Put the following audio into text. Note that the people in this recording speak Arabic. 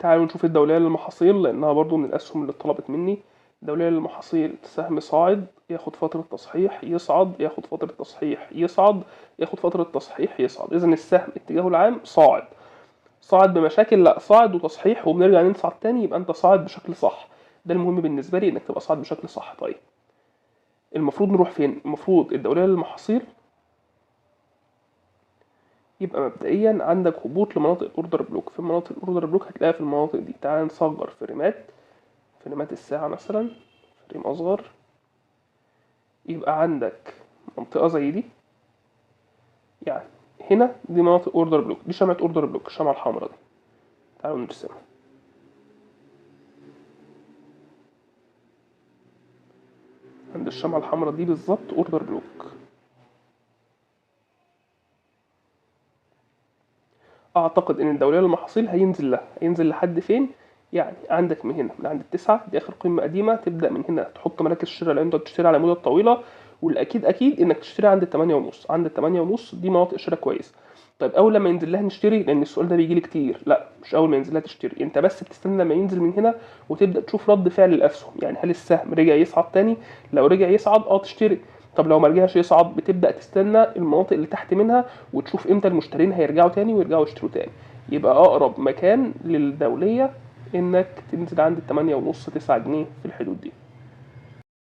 تعالوا نشوف الدولية للمحاصيل لأنها برضو من الأسهم اللي اتطلبت مني. الدولية للمحاصيل سهم صاعد، ياخد فترة تصحيح يصعد، ياخد فترة تصحيح يصعد، ياخد فترة تصحيح يصعد. إذن السهم اتجاهه العام صاعد. صاعد بمشاكل؟ لا، صاعد وتصحيح وبنرجع نصعد تاني، يبقى أنت صاعد بشكل صح. ده المهم بالنسبة لي، إنك تبقى صاعد بشكل صح. طيب المفروض نروح فين؟ المفروض الدولية للمحاصيل يبقى مبدئيا عندك هبوط لمناطق الاوردر بلوك. في مناطق الاوردر بلوك هتلاقيها في المناطق دي. تعال نصغر فريمات الساعة مثلا، فريم اصغر. يبقى عندك منطقة زي دي، يعني هنا دي مناطق اوردر بلوك، دي شمعة اوردر بلوك، الشمعة الحمراء دي. تعالوا نرسمها. عند الشمعة الحمراء دي بالظبط اوردر بلوك. اعتقد ان الدولية للمحاصيل هينزل لحد فين؟ يعني عندك من هنا، من عند التسعة دي اخر قمة قديمة، تبدأ من هنا تحط مراكز الشراء لو انت بتشتري على مدة طويلة. والاكيد اكيد انك تشتري عند التمانية ونص. عند التمانية ونص دي مناطق شراء كويس. طيب اول لما ينزل لها نشتري؟ لان السؤال ده بيجي لي كتير. لا، مش اول ما ينزل لها تشتري، انت بس بتستنى لما ينزل من هنا وتبدا تشوف رد فعل الاسهم. يعني هل السهم رجع يصعد تاني؟ لو رجع يصعد تشتري. طب لو ما رجعش يصعد، بتبدا تستنى المناطق اللي تحت منها وتشوف امتى المشترين هيرجعوا تاني ويرجعوا يشتروا تاني. يبقى اقرب مكان للدوليه انك تنزل عند 8 ونص 9 جنيه في الحدود دي.